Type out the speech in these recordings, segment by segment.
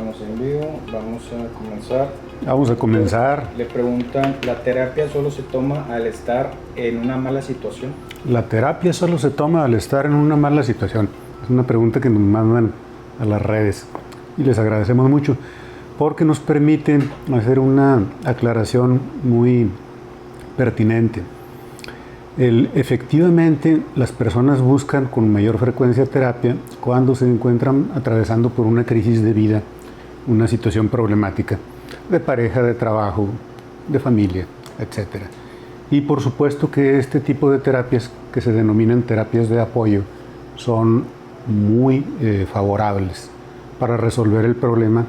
estamos en vivo, vamos a comenzar. Vamos a comenzar. Le preguntan, ¿la terapia solo se toma al estar en una mala situación? La terapia solo se toma al estar en una mala situación. Es una pregunta que nos mandan a las redes y les agradecemos mucho porque nos permite hacer una aclaración muy pertinente. Efectivamente, las personas buscan con mayor frecuencia terapia cuando se encuentran atravesando por una crisis de vida, una situación problemática, de pareja, de trabajo, de familia, etc. Y por supuesto que este tipo de terapias, que se denominan terapias de apoyo, son muy favorables para resolver el problema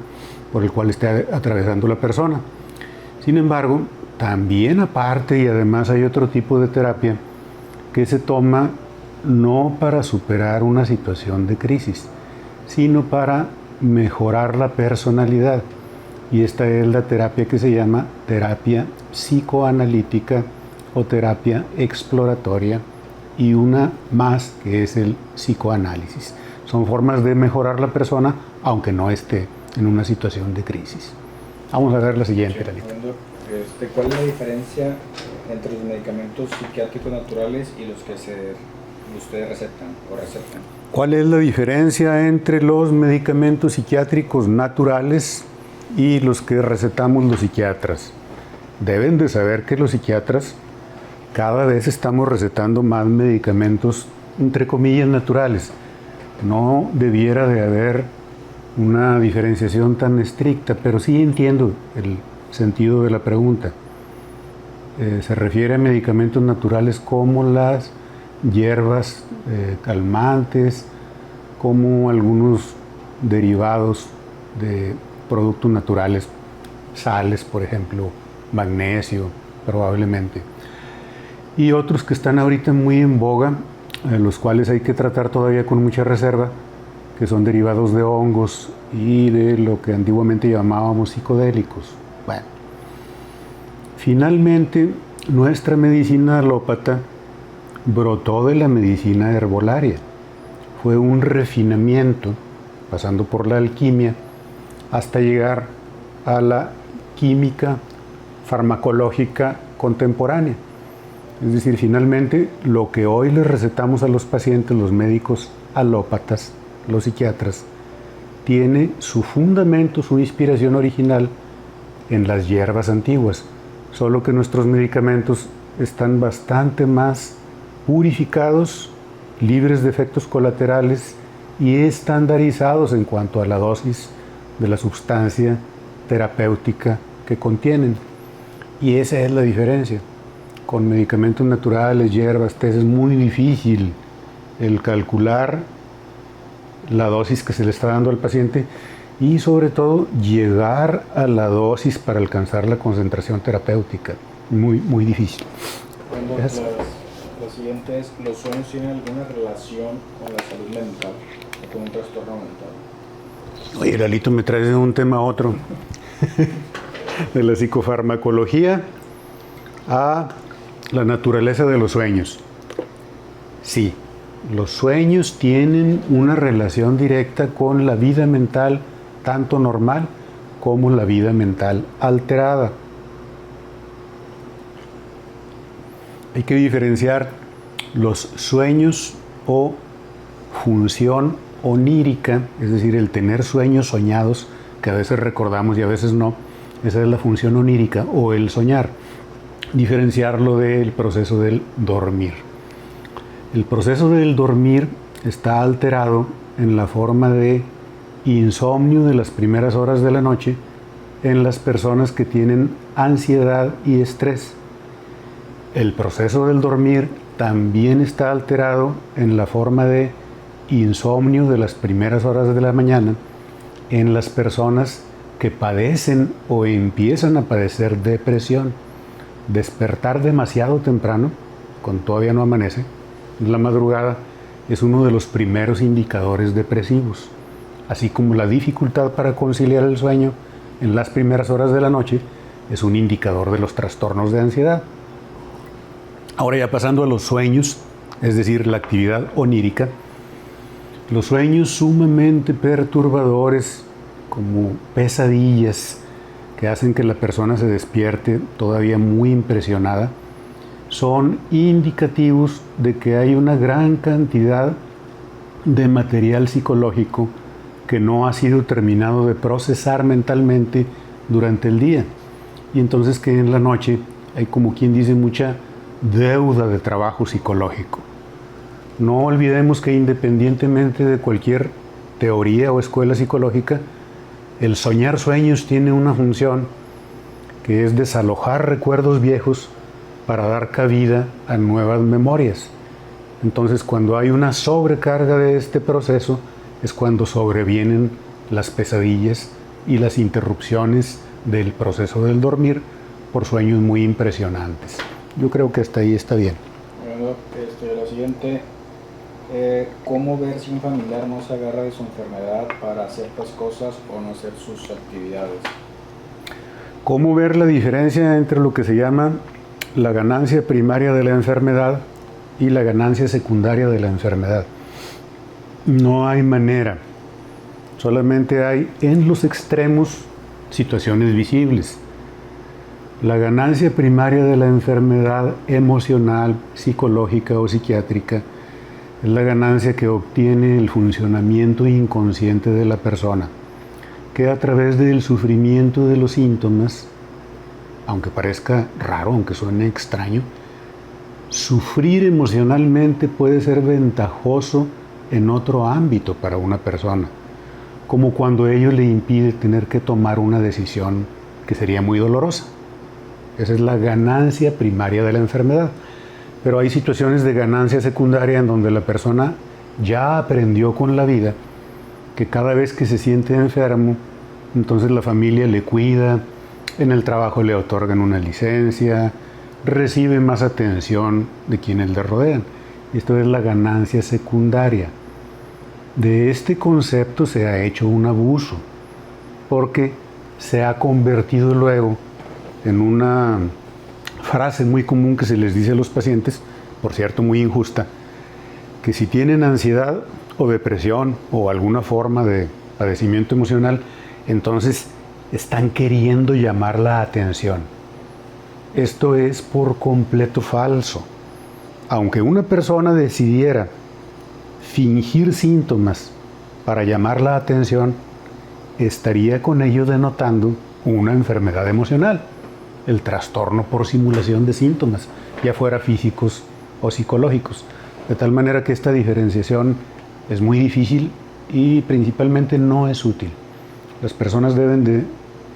por el cual está atravesando la persona. Sin embargo, también aparte y además hay otro tipo de terapia que se toma no para superar una situación de crisis, sino para mejorar la personalidad. Y esta es la terapia que se llama terapia psicoanalítica o terapia exploratoria, y una más que es el psicoanálisis. Son formas de mejorar la persona aunque no esté en una situación de crisis. Vamos a ver la siguiente, Lalita. ¿Cuál es la diferencia entre los medicamentos psiquiátricos naturales y los que ustedes recetan o recetan? ¿Cuál es la diferencia entre los medicamentos psiquiátricos naturales y los que recetamos los psiquiatras? Deben de saber que los psiquiatras cada vez estamos recetando más medicamentos, entre comillas, naturales. No debiera de haber una diferenciación tan estricta, pero sí entiendo el sentido de la pregunta. Se refiere a medicamentos naturales como las hierbas calmantes, como algunos derivados de productos naturales, sales, por ejemplo, magnesio, probablemente. Y otros que están ahorita muy en boga, los cuales hay que tratar todavía con mucha reserva, que son derivados de hongos y de lo que antiguamente llamábamos psicodélicos. Bueno, finalmente nuestra medicina alópata brotó de la medicina herbolaria. Fue un refinamiento, pasando por la alquimia, hasta llegar a la química farmacológica contemporánea. Es decir, finalmente lo que hoy les recetamos a los pacientes, los médicos alópatas, los psiquiatras, tiene su fundamento, su inspiración original en las hierbas antiguas, solo que nuestros medicamentos están bastante más purificados, libres de efectos colaterales y estandarizados en cuanto a la dosis de la sustancia terapéutica que contienen. Y esa es la diferencia. Con medicamentos naturales, hierbas, tés, es muy difícil el calcular la dosis que se le está dando al paciente y sobre todo llegar a la dosis para alcanzar la concentración terapéutica. Muy, muy difícil. La siguiente es, ¿los sueños tienen alguna relación con la salud mental o con un trastorno mental? Oye, Lalito, me traes de un tema a otro. De la psicofarmacología a la naturaleza de los sueños. Sí, los sueños tienen una relación directa con la vida mental, tanto normal como la vida mental alterada. Hay que diferenciar los sueños o función onírica, es decir, el tener sueños soñados, que a veces recordamos y a veces no. Esa es la función onírica o el soñar. Diferenciarlo del proceso del dormir. El proceso del dormir está alterado en la forma de insomnio de las primeras horas de la noche en las personas que tienen ansiedad y estrés. El proceso del dormir también está alterado en la forma de insomnio de las primeras horas de la mañana en las personas que padecen o empiezan a padecer depresión. Despertar demasiado temprano, cuando todavía no amanece, en la madrugada, es uno de los primeros indicadores depresivos, así como la dificultad para conciliar el sueño en las primeras horas de la noche es un indicador de los trastornos de ansiedad. Ahora ya pasando a los sueños, es decir, la actividad onírica, los sueños sumamente perturbadores como pesadillas que hacen que la persona se despierte todavía muy impresionada, son indicativos de que hay una gran cantidad de material psicológico que no ha sido terminado de procesar mentalmente durante el día. Y entonces que en la noche hay, como quien dice, mucha deuda de trabajo psicológico. No olvidemos que independientemente de cualquier teoría o escuela psicológica, el soñar sueños tiene una función que es desalojar recuerdos viejos para dar cabida a nuevas memorias. Entonces, cuando hay una sobrecarga de este proceso, es cuando sobrevienen las pesadillas y las interrupciones del proceso del dormir por sueños muy impresionantes. Yo creo que hasta ahí está bien. Bueno, la siguiente, ¿cómo ver si un familiar no se agarra de su enfermedad para ciertas cosas o no hacer sus actividades? ¿Cómo ver la diferencia entre lo que se llama la ganancia primaria de la enfermedad y la ganancia secundaria de la enfermedad? No hay manera. Solamente hay en los extremos situaciones visibles. La ganancia primaria de la enfermedad emocional, psicológica o psiquiátrica es la ganancia que obtiene el funcionamiento inconsciente de la persona, que a través del sufrimiento de los síntomas, aunque parezca raro, aunque suene extraño, sufrir emocionalmente puede ser ventajoso en otro ámbito para una persona, como cuando ello le impide tener que tomar una decisión que sería muy dolorosa. Esa es la ganancia primaria de la enfermedad. Pero hay situaciones de ganancia secundaria en donde la persona ya aprendió con la vida que cada vez que se siente enfermo, entonces la familia le cuida, en el trabajo le otorgan una licencia, recibe más atención de quienes le rodean. Esto es la ganancia secundaria. De este concepto se ha hecho un abuso, porque se ha convertido luego en una frase muy común que se les dice a los pacientes, por cierto muy injusta, que si tienen ansiedad o depresión o alguna forma de padecimiento emocional, entonces están queriendo llamar la atención. Esto es por completo falso. Aunque una persona decidiera fingir síntomas para llamar la atención, estaría con ello denotando una enfermedad emocional, el trastorno por simulación de síntomas, ya fuera físicos o psicológicos. De tal manera que esta diferenciación es muy difícil y principalmente no es útil. Las personas deben de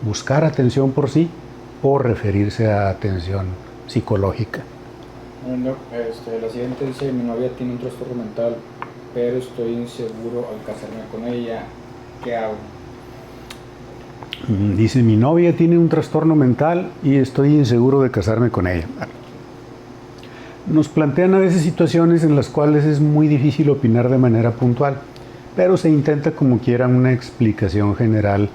buscar atención por sí o referirse a atención psicológica. Bueno, la siguiente dice, mi novia tiene un trastorno mental, pero estoy inseguro al casarme con ella. ¿Qué hago? Dice, mi novia tiene un trastorno mental y estoy inseguro de casarme con ella. Nos plantean a veces situaciones en las cuales es muy difícil opinar de manera puntual, pero se intenta como quiera una explicación general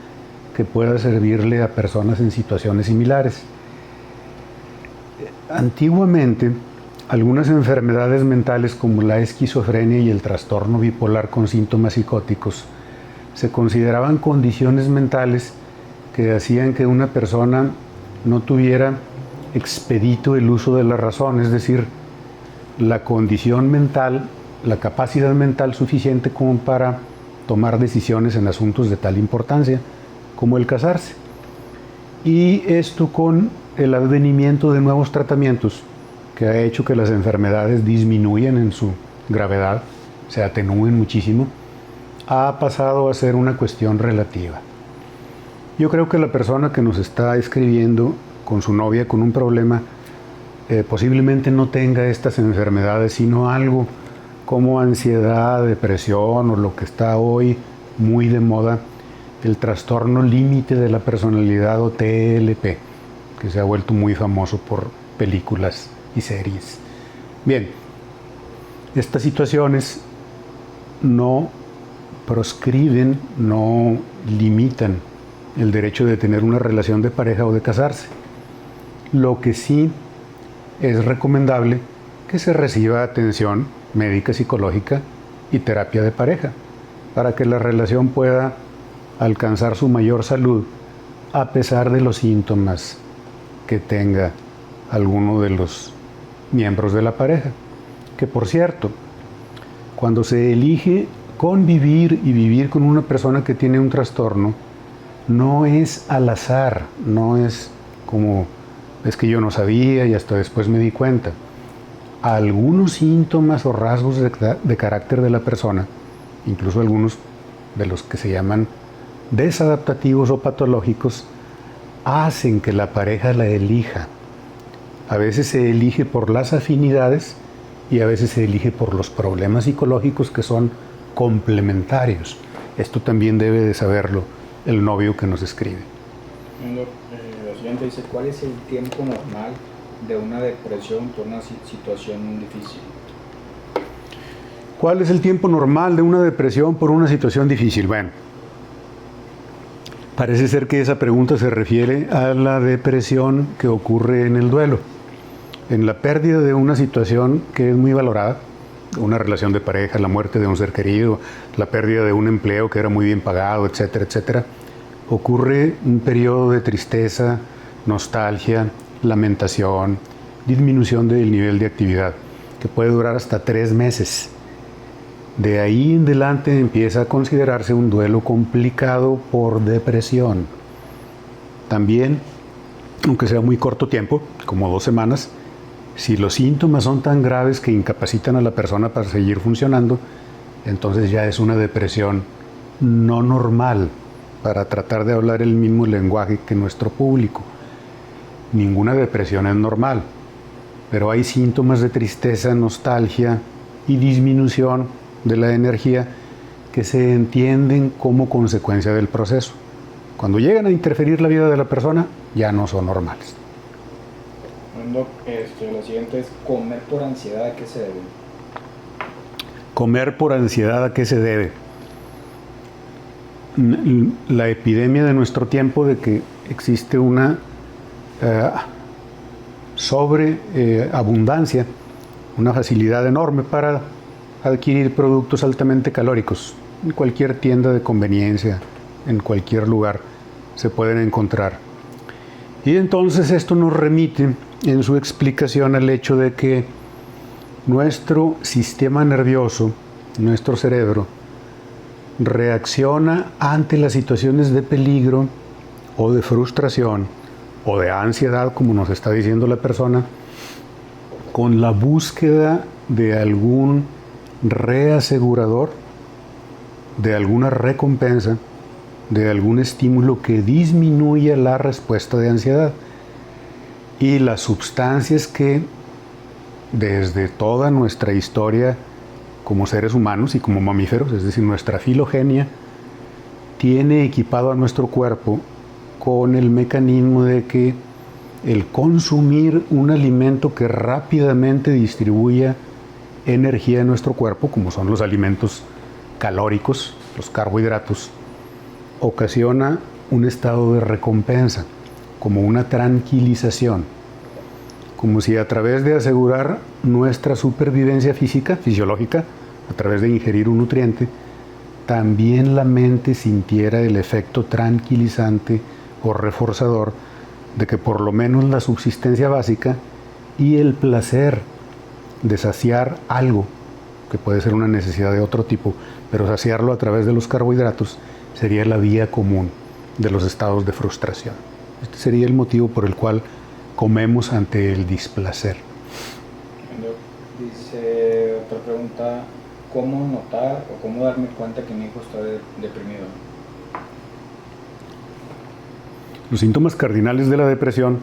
que pueda servirle a personas en situaciones similares. Antiguamente, algunas enfermedades mentales como la esquizofrenia y el trastorno bipolar con síntomas psicóticos se consideraban condiciones mentales que hacían que una persona no tuviera expedito el uso de la razón, es decir, la condición mental, la capacidad mental suficiente como para tomar decisiones en asuntos de tal importancia como el casarse. Y esto con el advenimiento de nuevos tratamientos que ha hecho que las enfermedades disminuyan en su gravedad, se atenúen muchísimo, ha pasado a ser una cuestión relativa. Yo creo que la persona que nos está escribiendo con su novia con un problema posiblemente no tenga estas enfermedades, sino algo como ansiedad, depresión o lo que está hoy muy de moda, el trastorno límite de la personalidad o TLP, que se ha vuelto muy famoso por películas y series. Bien, estas situaciones no proscriben, no limitan el derecho de tener una relación de pareja o de casarse. Lo que sí es recomendable que se reciba atención médica, psicológica y terapia de pareja para que la relación pueda alcanzar su mayor salud a pesar de los síntomas que tenga alguno de los miembros de la pareja. Que por cierto, cuando se elige convivir y vivir con una persona que tiene un trastorno, no es al azar, no es como es que yo no sabía y hasta después me di cuenta. Algunos síntomas o rasgos de carácter de la persona, incluso algunos de los que se llaman desadaptativos o patológicos, hacen que la pareja la elija. A veces se elige por las afinidades y a veces se elige por los problemas psicológicos que son complementarios. Esto también debe de saberlo el novio que nos escribe. La siguiente dice, ¿cuál es el tiempo normal de una depresión por una situación difícil? ¿Cuál es el tiempo normal de una depresión por una situación difícil? Bueno, parece ser que esa pregunta se refiere a la depresión que ocurre en el duelo, en la pérdida de una situación que es muy valorada, una relación de pareja, la muerte de un ser querido, la pérdida de un empleo que era muy bien pagado, etcétera, etcétera. Ocurre un periodo de tristeza, nostalgia, lamentación, disminución del nivel de actividad, que puede durar hasta 3 meses. De ahí en adelante empieza a considerarse un duelo complicado por depresión. También, aunque sea muy corto tiempo, como 2 semanas, si los síntomas son tan graves que incapacitan a la persona para seguir funcionando, entonces ya es una depresión no normal, para tratar de hablar el mismo lenguaje que nuestro público. Ninguna depresión es normal, pero hay síntomas de tristeza, nostalgia y disminución de la energía que se entienden como consecuencia del proceso. Cuando llegan a interferir la vida de la persona, ya no son normales. La siguiente es, ¿comer por ansiedad a qué se debe? Comer por ansiedad a qué se debe. La epidemia de nuestro tiempo de que existe una sobreabundancia, una facilidad enorme para adquirir productos altamente calóricos. En cualquier tienda de conveniencia, en cualquier lugar se pueden encontrar. Y entonces esto nos remite en su explicación al hecho de que nuestro sistema nervioso, nuestro cerebro, reacciona ante las situaciones de peligro o de frustración o de ansiedad, como nos está diciendo la persona, con la búsqueda de algún reasegurador, de alguna recompensa, de algún estímulo que disminuya la respuesta de ansiedad. Y las sustancias que desde toda nuestra historia como seres humanos y como mamíferos, es decir, nuestra filogenia, tiene equipado a nuestro cuerpo con el mecanismo de que el consumir un alimento que rápidamente distribuya energía en nuestro cuerpo, como son los alimentos calóricos, los carbohidratos, ocasiona un estado de recompensa, como una tranquilización, como si a través de asegurar nuestra supervivencia física, fisiológica, a través de ingerir un nutriente, también la mente sintiera el efecto tranquilizante o reforzador de que por lo menos la subsistencia básica y el placer de saciar algo, que puede ser una necesidad de otro tipo, pero saciarlo a través de los carbohidratos sería la vía común de los estados de frustración. Este sería el motivo por el cual comemos ante el displacer. Dice otra pregunta, ¿cómo notar o cómo darme cuenta que mi hijo está deprimido? Los síntomas cardinales de la depresión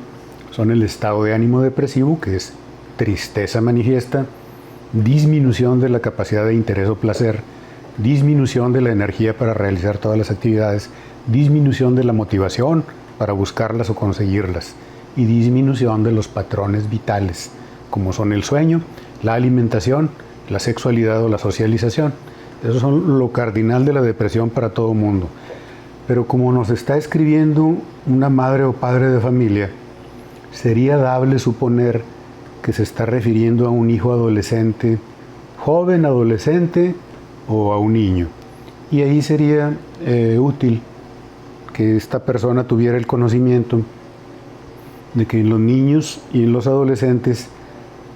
son el estado de ánimo depresivo, que es tristeza manifiesta, disminución de la capacidad de interés o placer, disminución de la energía para realizar todas las actividades, disminución de la motivación para buscarlas o conseguirlas y disminución de los patrones vitales, como son el sueño, la alimentación, la sexualidad o la socialización. Eso son lo cardinal de la depresión para todo mundo. Pero como nos está escribiendo una madre o padre de familia, sería dable suponer que se está refiriendo a un hijo adolescente, joven adolescente o a un niño. Y ahí sería útil que esta persona tuviera el conocimiento de que en los niños y en los adolescentes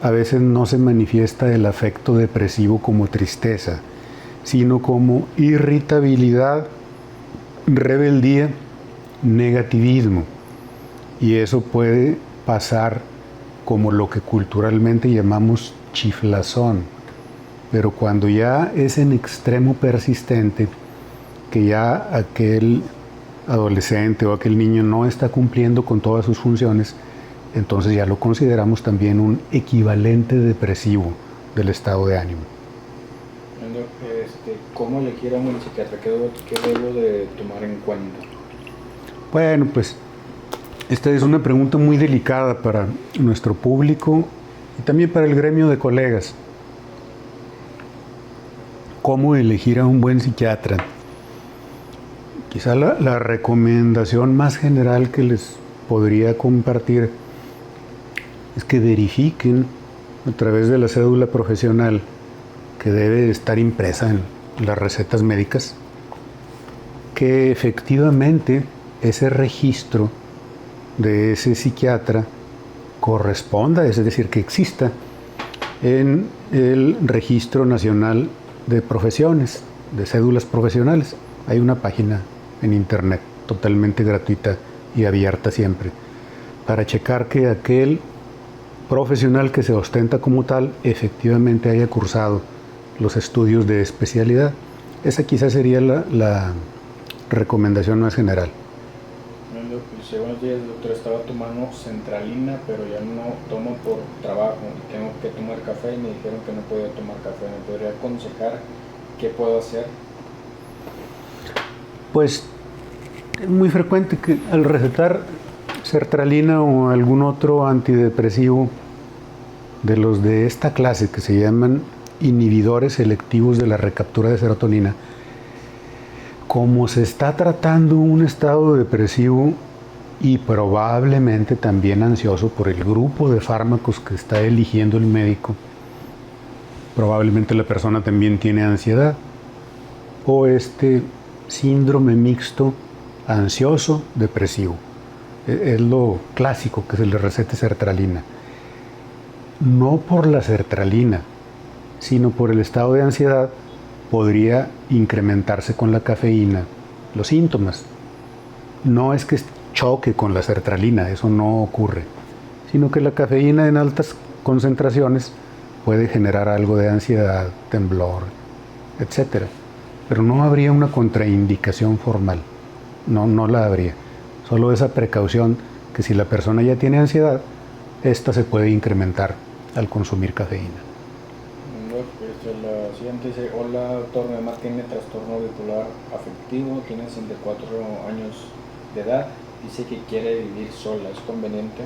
a veces no se manifiesta el afecto depresivo como tristeza, sino como irritabilidad, rebeldía, negativismo. Y eso puede pasar como lo que culturalmente llamamos chiflazón. Pero cuando ya es en extremo persistente, que ya aquel adolescente o aquel niño no está cumpliendo con todas sus funciones, entonces ya lo consideramos también un equivalente depresivo del estado de ánimo. ¿Cómo elegir a un psiquiatra? ¿Qué debo de tomar en cuenta? Bueno, pues esta es una pregunta muy delicada para nuestro público y también para el gremio de colegas. ¿Cómo elegir a un buen psiquiatra? Quizá la recomendación más general que les podría compartir es que verifiquen a través de la cédula profesional que debe estar impresa en las recetas médicas que efectivamente ese registro de ese psiquiatra corresponda, es decir, que exista en el Registro Nacional de Profesiones, de cédulas profesionales. Hay una página en internet totalmente gratuita y abierta siempre para checar que aquel profesional que se ostenta como tal efectivamente haya cursado los estudios de especialidad. Esa quizás sería la recomendación más general. Hace unos días, doctor, estaba tomando centralina, pero ya no tomo por trabajo. Tengo que tomar café y me dijeron que no podía tomar café. ¿Me podría aconsejar qué puedo hacer? Pues es muy frecuente que al recetar sertralina o algún otro antidepresivo de los de esta clase que se llaman inhibidores selectivos de la recaptura de serotonina, como se está tratando un estado depresivo y probablemente también ansioso por el grupo de fármacos que está eligiendo el médico, probablemente la persona también tiene ansiedad o este síndrome mixto ansioso-depresivo. Es lo clásico que se le recete sertralina. No por la sertralina, sino por el estado de ansiedad podría incrementarse con la cafeína los síntomas. No es que choque con la sertralina, eso no ocurre, sino que la cafeína en altas concentraciones puede generar algo de ansiedad, temblor, etc. Pero no habría una contraindicación formal, no la habría. Solo esa precaución que si la persona ya tiene ansiedad, esta se puede incrementar al consumir cafeína. La siguiente dice: hola doctor, mi mamá tiene trastorno bipolar afectivo, tiene 64 años de edad, dice que quiere vivir sola, ¿es conveniente?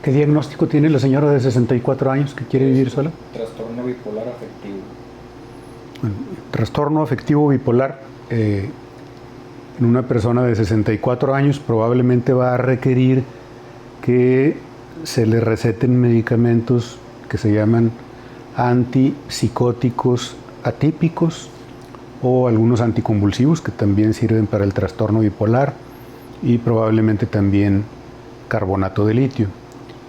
¿Qué diagnóstico tiene la señora de 64 años que quiere vivir sola? Trastorno bipolar afectivo. Bueno, trastorno afectivo bipolar en una persona de 64 años probablemente va a requerir que se le receten medicamentos que se llaman antipsicóticos atípicos o algunos anticonvulsivos que también sirven para el trastorno bipolar y probablemente también carbonato de litio.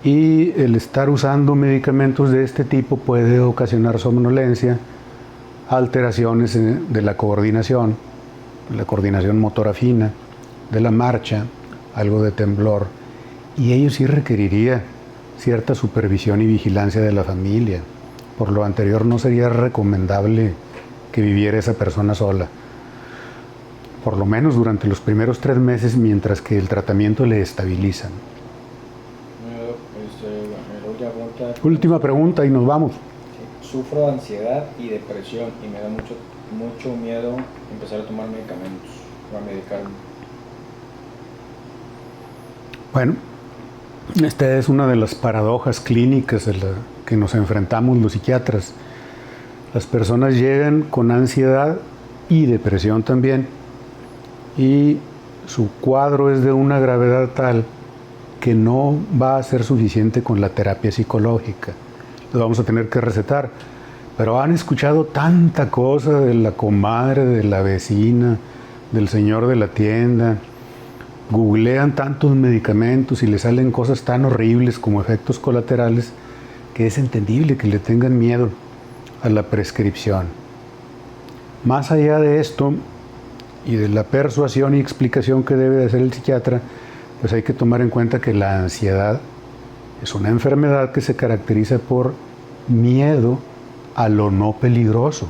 Y el estar usando medicamentos de este tipo puede ocasionar somnolencia, alteraciones de la coordinación motora fina, de la marcha, algo de temblor, y ello sí requeriría cierta supervisión y vigilancia de la familia. Por lo anterior, no sería recomendable que viviera esa persona sola, por lo menos durante los primeros 3 meses mientras que el tratamiento le estabiliza. Última pregunta y nos vamos. Sufro de ansiedad y depresión y me da mucho miedo empezar a tomar medicamentos o a medicarme. Bueno, esta es una de las paradojas clínicas de la que nos enfrentamos los psiquiatras. Las personas llegan con ansiedad y depresión también, y su cuadro es de una gravedad tal que no va a ser suficiente con la terapia psicológica. Lo vamos a tener que recetar. Pero han escuchado tanta cosa de la comadre, de la vecina, del señor de la tienda, googlean tantos medicamentos y les salen cosas tan horribles como efectos colaterales que es entendible que le tengan miedo a la prescripción. Más allá de esto y de la persuasión y explicación que debe de hacer el psiquiatra, pues hay que tomar en cuenta que la ansiedad es una enfermedad que se caracteriza por miedo a lo no peligroso,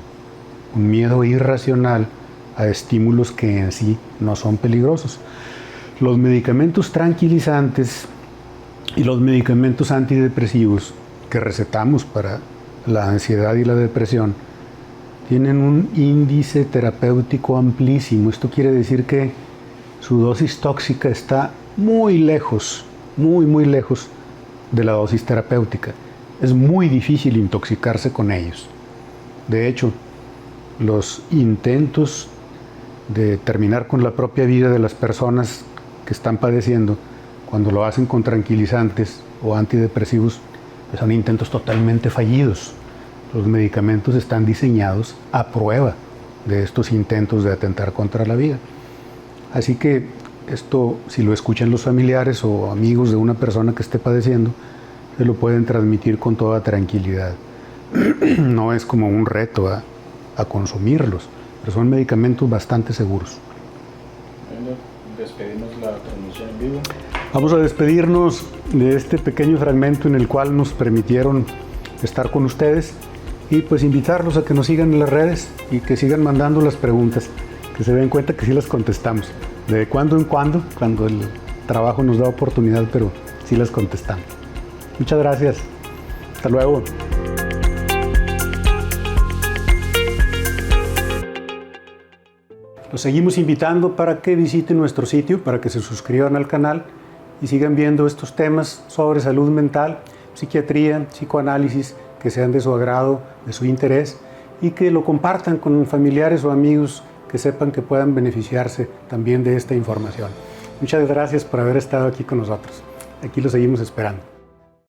un miedo irracional a estímulos que en sí no son peligrosos. Los medicamentos tranquilizantes y los medicamentos antidepresivos que recetamos para la ansiedad y la depresión tienen un índice terapéutico amplísimo. Esto quiere decir que su dosis tóxica está muy lejos, muy lejos de la dosis terapéutica. Es muy difícil intoxicarse con ellos. De hecho, los intentos de terminar con la propia vida de las personas que están padeciendo, cuando lo hacen con tranquilizantes o antidepresivos, pues son intentos totalmente fallidos. Los medicamentos están diseñados a prueba de estos intentos de atentar contra la vida. Así que esto, si lo escuchan los familiares o amigos de una persona que esté padeciendo, se lo pueden transmitir con toda tranquilidad. No es como un reto a consumirlos, pero son medicamentos bastante seguros. Bueno, despedimos la transmisión en vivo. Vamos a despedirnos de este pequeño fragmento en el cual nos permitieron estar con ustedes y pues invitarlos a que nos sigan en las redes y que sigan mandando las preguntas, que se den cuenta que sí las contestamos. De cuando en cuando el trabajo nos da oportunidad, pero sí las contestamos. Muchas gracias. Hasta luego. Los seguimos invitando para que visiten nuestro sitio, para que se suscriban al canal y sigan viendo estos temas sobre salud mental, psiquiatría, psicoanálisis, que sean de su agrado, de su interés, y que lo compartan con familiares o amigos que sepan que puedan beneficiarse también de esta información. Muchas gracias por haber estado aquí con nosotros. Aquí lo seguimos esperando.